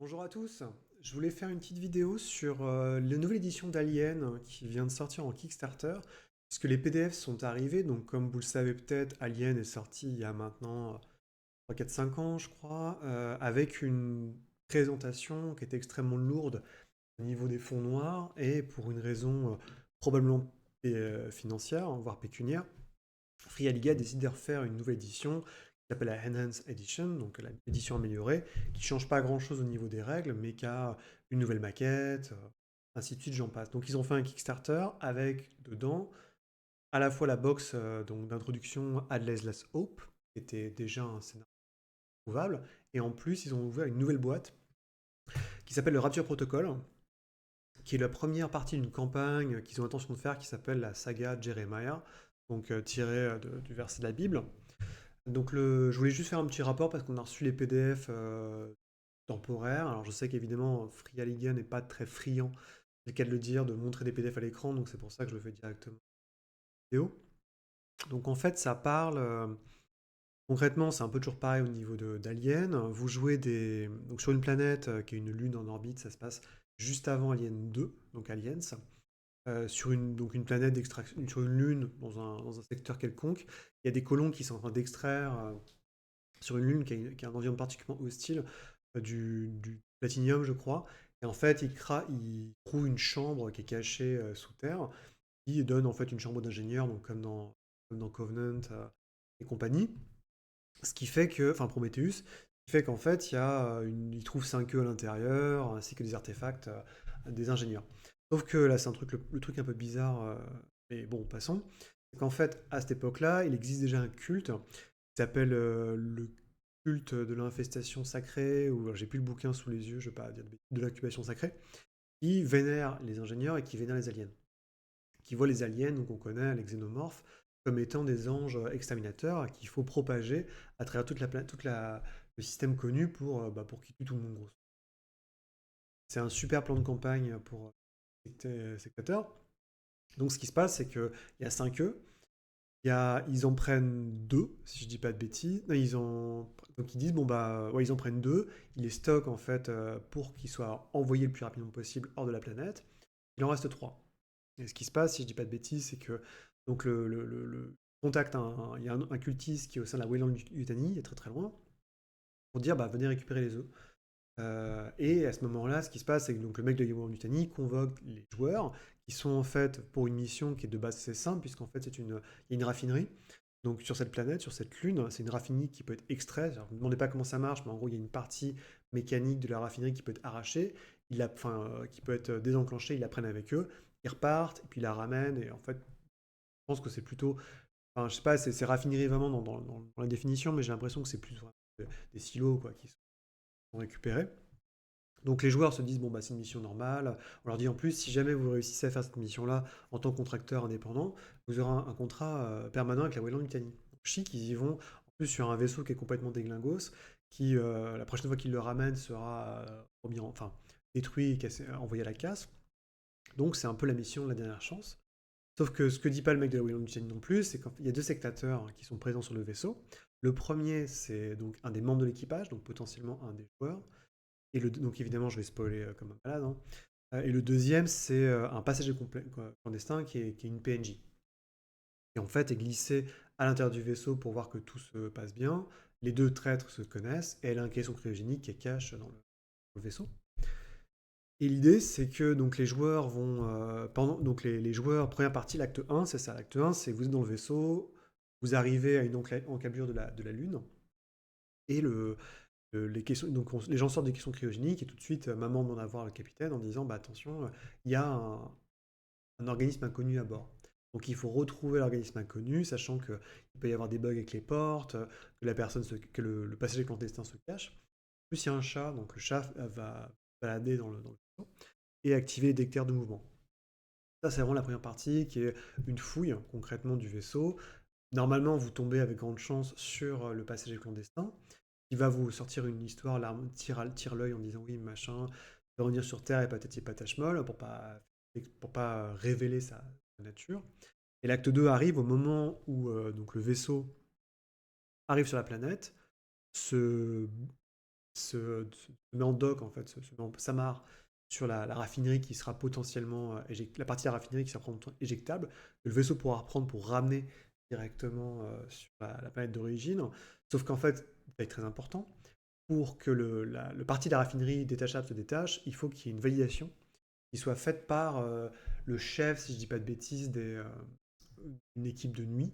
Bonjour à tous, je voulais faire une petite vidéo sur la nouvelle édition d'Alien qui vient de sortir en Kickstarter, puisque les PDF sont arrivés, donc comme vous le savez peut-être, Alien est sorti il y a maintenant 3, 4, 5 ans je crois, avec une présentation qui était extrêmement lourde au niveau des fonds noirs, et pour une raison probablement financière, hein, voire pécuniaire, Free Aliga décide de refaire une nouvelle édition qui s'appelle la Enhanced Edition, donc l'édition améliorée, qui change pas grand-chose au niveau des règles, mais qui a une nouvelle maquette, ainsi de suite, j'en passe. Donc ils ont fait un Kickstarter avec dedans à la fois la box donc d'introduction Adler's Last Hope, qui était déjà un scénario trouvable, et en plus ils ont ouvert une nouvelle boîte qui s'appelle le Rapture Protocol, qui est la première partie d'une campagne qu'ils ont intention de faire qui s'appelle la saga Jeremiah, donc tirée du verset de la Bible. Donc je voulais juste faire un petit rapport parce qu'on a reçu les PDF temporaires. Alors je sais qu'évidemment Free Aliga n'est pas très friand, c'est le cas de le dire, de montrer des PDF à l'écran, donc c'est pour ça que je le fais directement en vidéo. Donc en fait ça parle, concrètement c'est un peu toujours pareil au niveau d'Alien. Vous jouez donc sur une planète qui est une lune en orbite, ça se passe juste avant Alien 2, donc Aliens. Sur donc une planète d'extraction, sur une lune, dans un secteur quelconque, il y a des colons qui sont en train d'extraire sur une lune qui a un environnement particulièrement hostile, du platinium, je crois. Et en fait, il trouve une chambre qui est cachée sous terre, qui donne en fait une chambre d'ingénieur, donc comme dans Covenant et compagnie. Ce qui fait que, enfin Prometheus, ce qui fait qu'en fait, il trouve 5 œufs à l'intérieur, ainsi que des artefacts des ingénieurs. Sauf que là, c'est le truc un peu bizarre, mais bon, passons. C'est qu'en fait, à cette époque-là, il existe déjà un culte qui s'appelle le culte de l'infestation sacrée, ou j'ai plus le bouquin sous les yeux, je vais pas dire de l'incubation sacrée, qui vénère les ingénieurs et qui vénère les aliens. Qui voit les aliens, donc on connaît les xénomorphes, comme étant des anges exterminateurs qu'il faut propager à travers le système connu pour qu'ils tuent tout le monde, gros. C'est un super plan de campagne pour sectateurs. Donc ce qui se passe, c'est qu'il y a 5 œufs. Ils en prennent deux, si je dis pas de bêtises. Non, donc ils disent, bon bah, ouais, ils en prennent deux, ils les stockent en fait pour qu'ils soient envoyés le plus rapidement possible hors de la planète. Il en reste trois. Et ce qui se passe, si je dis pas de bêtises, c'est que donc le contacte il y a un cultiste qui est au sein de la Weyland-Yutani, il est très très loin, pour dire bah venez récupérer les œufs. Et à ce moment-là, ce qui se passe, c'est que donc, le mec de Weyland-Yutani convoque les joueurs, qui sont en fait pour une mission qui est de base assez simple, puisqu'en fait il y a une raffinerie. Donc sur cette planète, sur cette lune, c'est une raffinerie qui peut être extraite. Alors, ne me demandez pas comment ça marche, mais en gros, il y a une partie mécanique de la raffinerie qui peut être arrachée, qui peut être désenclenchée, ils la prennent avec eux, ils repartent, et puis ils la ramènent, et en fait, je pense que c'est plutôt. Enfin, je sais pas, c'est raffinerie vraiment dans la définition, mais j'ai l'impression que c'est plus vraiment des silos quoi, qui sont récupérés. Donc les joueurs se disent, bon, bah, c'est une mission normale. On leur dit en plus, si jamais vous réussissez à faire cette mission-là en tant que contracteur indépendant, vous aurez un contrat permanent avec la Weyland-Yutani. Chic, ils y vont en plus sur un vaisseau qui est complètement déglingos, qui la prochaine fois qu'ils le ramènent sera enfin, détruit et envoyé à la casse. Donc c'est un peu la mission de la dernière chance. Sauf que ce que dit pas le mec de la Weyland-Yutani non plus, c'est qu'il y a deux sectateurs qui sont présents sur le vaisseau. Le premier, c'est donc un des membres de l'équipage, donc potentiellement un des joueurs. Donc évidemment, je vais spoiler comme un malade, hein. Et le deuxième, c'est un passager clandestin qui est une PNJ. Et en fait est glissé à l'intérieur du vaisseau pour voir que tout se passe bien. Les deux traîtres se connaissent et elle a un caisson cryogénique qui est cache dans le vaisseau. Et l'idée, c'est que donc les joueurs vont donc les joueurs première partie, l'acte un, c'est ça. L'acte un, c'est vous êtes dans le vaisseau, vous arrivez à une encablure de la Lune et les gens sortent des caissons cryogéniques et tout de suite, maman demande à voir le capitaine en disant bah attention, il y a un organisme inconnu à bord. Donc il faut retrouver l'organisme inconnu, sachant qu'il peut y avoir des bugs avec les portes, que le passager clandestin se cache. En plus, il y a un chat, donc le chat va balader dans le vaisseau et activer les détecteurs de mouvement. Ça, c'est vraiment la première partie qui est une fouille concrètement du vaisseau. Normalement, vous tombez avec grande chance sur le passager clandestin qui va vous sortir une histoire, tire l'œil en disant oui, machin, de revenir sur Terre et patati patachmol pour pas révéler sa nature. Et l'acte 2 arrive au moment où donc le vaisseau arrive sur la planète, se se met en dock, en fait, se met en s'amarre sur la raffinerie qui sera potentiellement la partie de la raffinerie qui sera potentiellement éjectable, que le vaisseau pourra reprendre pour ramener directement sur la planète d'origine. Sauf qu'en fait, détail très important, pour que le parti de la raffinerie détachable se détache, il faut qu'il y ait une validation qui soit faite par le chef, si je dis pas de bêtises, d'une équipe de nuit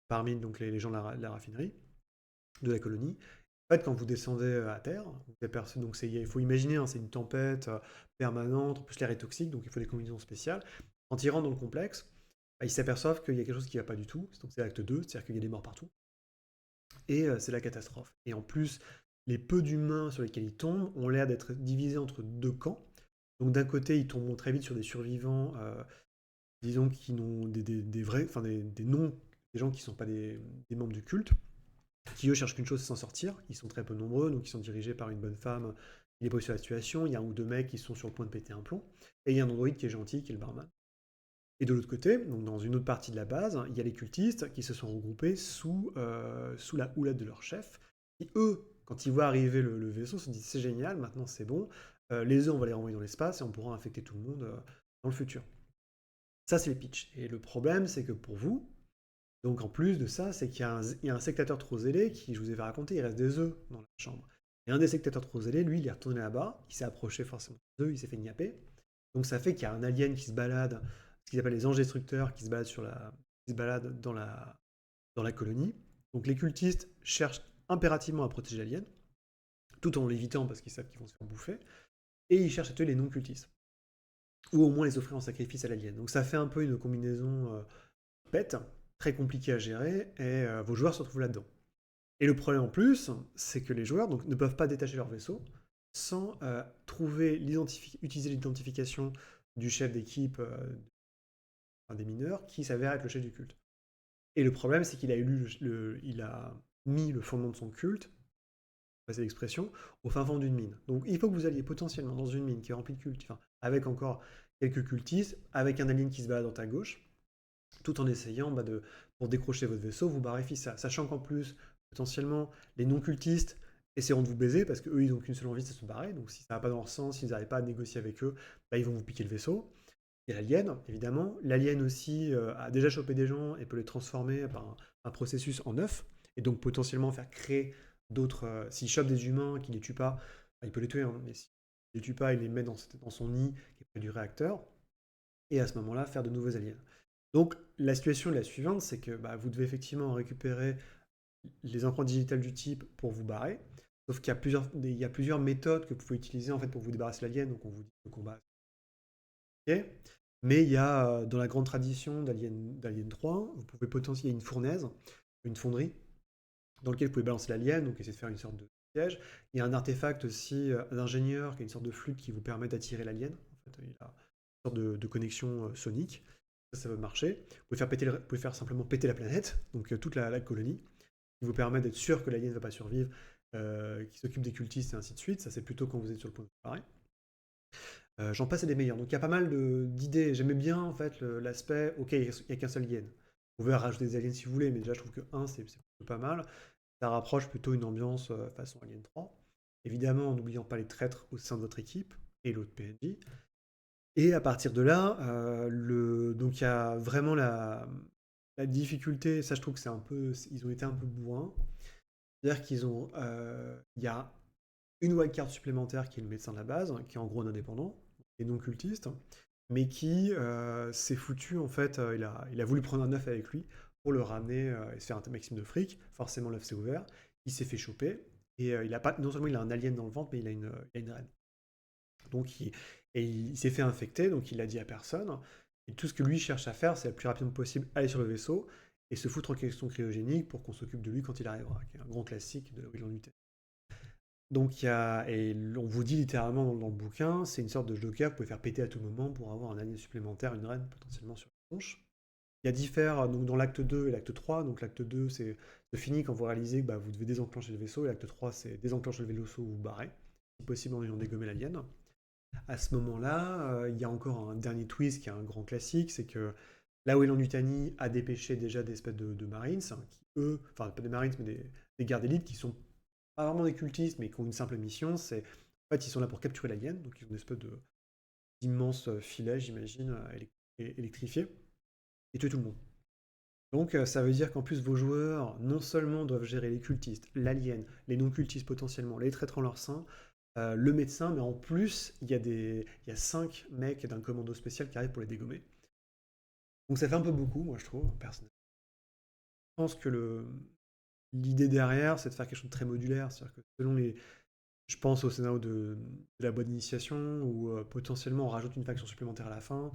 parmi donc les gens de la raffinerie, de la colonie. En fait, quand vous descendez à terre, vous apercevez, donc il faut imaginer, hein, c'est une tempête permanente, en plus l'air est toxique, donc il faut des combinaisons spéciales. Quand ils rentrent dans le complexe, bah, ils s'aperçoivent qu'il y a quelque chose qui ne va pas du tout, donc c'est l'acte 2, c'est-à-dire qu'il y a des morts partout, et c'est la catastrophe. Et en plus, les peu d'humains sur lesquels ils tombent ont l'air d'être divisés entre deux camps. Donc d'un côté, ils tombent très vite sur des survivants, disons, qui n'ont des vrais, enfin des non, des gens qui ne sont pas des membres du culte, qui eux cherchent qu'une chose, c'est s'en sortir. Ils sont très peu nombreux, donc ils sont dirigés par une bonne femme qui est sur la situation. Il y a un ou deux mecs qui sont sur le point de péter un plomb. Et il y a un androïde qui est gentil, qui est le barman. Et de l'autre côté, donc dans une autre partie de la base, il y a les cultistes qui se sont regroupés sous la houlette de leur chef, qui eux, quand ils voient arriver le vaisseau, se disent c'est génial, maintenant c'est bon, les œufs on va les renvoyer dans l'espace et on pourra infecter tout le monde dans le futur. Ça c'est le pitch. Et le problème c'est que pour vous, donc en plus de ça, c'est qu'il y a un sectateur trop zélé qui, je vous avais raconté, il reste des œufs dans la chambre. Et un des sectateurs trop zélés, lui, il est retourné là-bas, il s'est approché forcément des œufs, il s'est fait niapper. Donc ça fait qu'il y a un alien qui se balade, ce qu'ils appellent les anges destructeurs, qui se baladent dans la colonie. Donc les cultistes cherchent impérativement à protéger l'alien, tout en l'évitant parce qu'ils savent qu'ils vont se faire bouffer, et ils cherchent à tuer les non-cultistes. Ou au moins les offrir en sacrifice à l'alien. Donc ça fait un peu une combinaison pète, très compliquée à gérer, et vos joueurs se retrouvent là-dedans. Et le problème en plus, c'est que les joueurs donc, ne peuvent pas détacher leur vaisseau sans utiliser l'identification du chef d'équipe des mineurs qui s'avère être le chef du culte. Et le problème, c'est qu'il a, il a mis le fondement de son culte, passer l'expression, au fin fond d'une mine. Donc il faut que vous alliez potentiellement dans une mine qui est remplie de cultes, enfin, avec encore quelques cultistes, avec un alien qui se balade dans ta gauche, tout en essayant pour décrocher votre vaisseau, vous barrer ça. Sachant qu'en plus, potentiellement, les non-cultistes essaieront de vous baiser parce qu'eux, ils n'ont qu'une seule envie, c'est de se barrer. Donc si ça va pas dans leur sens, s'ils n'arrivent pas à négocier avec eux, bah, ils vont vous piquer le vaisseau. Il y a l'alien, évidemment. L'alien aussi a déjà chopé des gens et peut les transformer par un processus en œuf. Et donc potentiellement faire créer d'autres. S'il chope des humains, qu'il les tue pas, bah, il peut les tuer, hein, mais s'il les tue pas, il les met dans son nid qui est près du réacteur. Et à ce moment-là, faire de nouveaux aliens. Donc la situation est la suivante, c'est que bah, vous devez effectivement récupérer les empreintes digitales du type pour vous barrer, sauf qu'il y a plusieurs méthodes que vous pouvez utiliser en fait pour vous débarrasser de l'alien, donc on vous dit le combat. Ok. Mais il y a dans la grande tradition d'Alien 3, vous pouvez potentiellement, il y a une fournaise, une fonderie, dans laquelle vous pouvez balancer l'alien, donc essayer de faire une sorte de piège. Il y a un artefact aussi d'ingénieur qui est une sorte de flûte qui vous permet d'attirer l'alien. En fait, il a une sorte de connexion sonique. Ça peut marcher. Vous pouvez faire simplement péter la planète, donc toute la colonie, qui vous permet d'être sûr que l'alien ne va pas survivre, qui s'occupe des cultistes et ainsi de suite. Ça, c'est plutôt quand vous êtes sur le point de vous barrer. J'en passe à des meilleurs. Donc il y a pas mal d'idées. J'aimais bien en fait l'aspect, ok, il n'y a qu'un seul alien. Vous pouvez rajouter des aliens si vous voulez, mais déjà je trouve que un c'est plutôt pas mal. Ça rapproche plutôt une ambiance façon Alien 3. Évidemment, en n'oubliant pas les traîtres au sein de votre équipe et l'autre PNJ. Et à partir de là, donc il y a vraiment la difficulté, ça je trouve que ils ont été un peu bourrins. C'est-à-dire il y a une wildcard supplémentaire qui est le médecin de la base, qui est en gros un indépendant et non cultiste, mais qui s'est foutu en fait, il a voulu prendre un œuf avec lui pour le ramener et se faire un maximum de fric. Forcément, l'œuf s'est ouvert, il s'est fait choper et il a pas, non seulement il a un alien dans le ventre, mais il a une reine. Donc il s'est fait infecter, donc il l'a dit à personne. Et tout ce que lui cherche à faire, c'est le plus rapidement possible aller sur le vaisseau et se foutre en question cryogénique pour qu'on s'occupe de lui quand il arrivera, qui est un grand classique de Will en Utah. Donc on vous dit littéralement dans le bouquin, c'est une sorte de joker que vous pouvez faire péter à tout moment pour avoir un alien supplémentaire, une reine potentiellement sur la tronche. Il y a différents, donc dans l'acte 2 et l'acte 3, donc l'acte 2 c'est fini quand vous réalisez que bah, vous devez désenclencher le vaisseau, et l'acte 3 c'est désenclencher le vaisseau ou vous barrez, si possible en ayant dégommé l'alien. À ce moment-là, il y a encore un dernier twist qui est un grand classique, c'est que là où Elan-Yutani a dépêché déjà des espèces de Marines, qui eux, enfin pas des Marines mais des gardes élites qui sont pas vraiment des cultistes, mais qui ont une simple mission, c'est en fait ils sont là pour capturer l'alien, donc ils ont une espèce d'immense filet, j'imagine, électrifié, et tuer tout le monde. Donc ça veut dire qu'en plus vos joueurs non seulement doivent gérer les cultistes, l'alien, les non-cultistes potentiellement, les traîtres en leur sein, le médecin, mais en plus il y a 5 mecs d'un commando spécial qui arrivent pour les dégommer. Donc ça fait un peu beaucoup, moi je trouve, personnellement. Je pense que l'idée derrière, c'est de faire quelque chose de très modulaire, c'est-à-dire que selon les... Je pense au scénario de la bonne initiation, où potentiellement on rajoute une faction supplémentaire à la fin.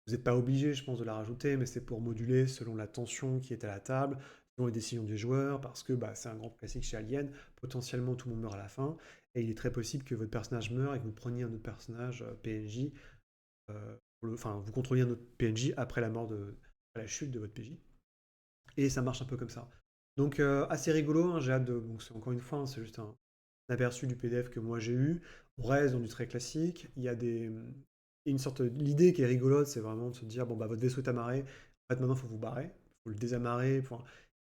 Vous n'êtes pas obligé, je pense, de la rajouter, mais c'est pour moduler selon la tension qui est à la table, selon les décisions du joueur, parce que bah, c'est un grand classique chez Alien, potentiellement tout le monde meurt à la fin, et il est très possible que votre personnage meure et que vous preniez un autre personnage PNJ, enfin vous contrôliez un autre PNJ après la mort après la chute de votre PJ. Et ça marche un peu comme ça. Donc assez rigolo, hein, j'ai hâte de... Bon, c'est encore une fois, hein, c'est juste un aperçu du PDF que moi j'ai eu. On reste dans du très classique. Il y a une sorte... L'idée qui est rigolote, c'est vraiment de se dire, bon bah votre vaisseau est amarré, en fait maintenant il faut vous barrer, il faut le désamarrer,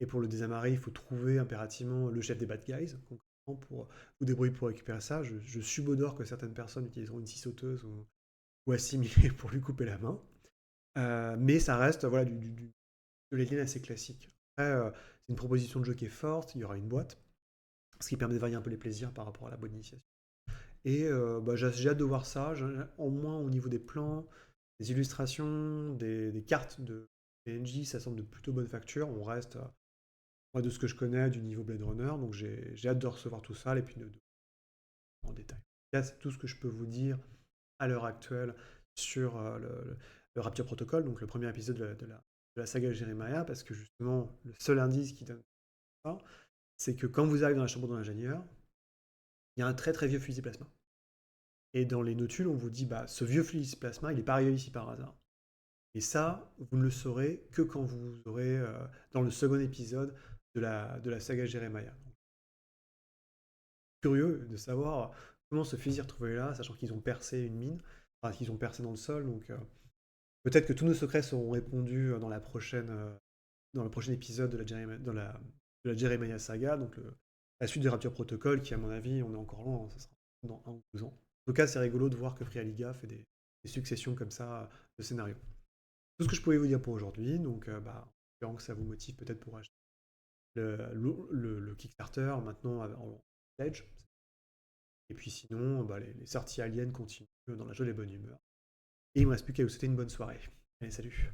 et pour le désamarrer, il faut trouver impérativement le chef des bad guys, concrètement, pour vous débrouiller pour récupérer ça. Je subodore que certaines personnes utiliseront une scie sauteuse ou assimilée pour lui couper la main. Mais ça reste voilà, de l'alien assez classique. Après, c'est une proposition de jeu qui est forte, il y aura une boîte, ce qui permet de varier un peu les plaisirs par rapport à la bonne initiation. Et bah, j'ai hâte de voir ça, au moins au niveau des plans, des illustrations, des cartes de PNJ, ça semble de plutôt bonne facture. On reste, moi, de ce que je connais, du niveau Blade Runner, donc j'ai hâte de recevoir tout ça et puis en détail. Là, c'est tout ce que je peux vous dire à l'heure actuelle sur le Rapture Protocol, donc le premier épisode de la saga Jeremiah, parce que justement, le seul indice qui donne ça, c'est que quand vous arrivez dans la chambre de l'ingénieur, il y a un très très vieux fusil plasma. Et dans les notules, on vous dit, bah, ce vieux fusil plasma, il n'est pas arrivé ici par hasard. Et ça, vous ne le saurez que quand vous aurez, dans le second épisode de la saga Jeremiah. Donc, curieux de savoir comment ce fusil est retrouvé là, sachant qu'ils ont percé une mine, enfin qu'ils ont percé dans le sol. Donc peut-être que tous nos secrets seront répondus dans le prochain épisode de la Jeremiah saga, donc la suite de Rapture Protocol, qui à mon avis, on est encore loin, hein, ça sera dans 1 ou 2 ans. En tout cas, c'est rigolo de voir que Free Liga fait des successions comme ça de scénarios. Tout ce que je pouvais vous dire pour aujourd'hui, donc bah, en espérant que ça vous motive peut-être pour acheter le Kickstarter maintenant en pledge. Et puis sinon, bah, les sorties aliens continuent dans la jolie et bonne humeur. Et il ne me reste plus qu'à vous souhaiter une bonne soirée. Allez, salut!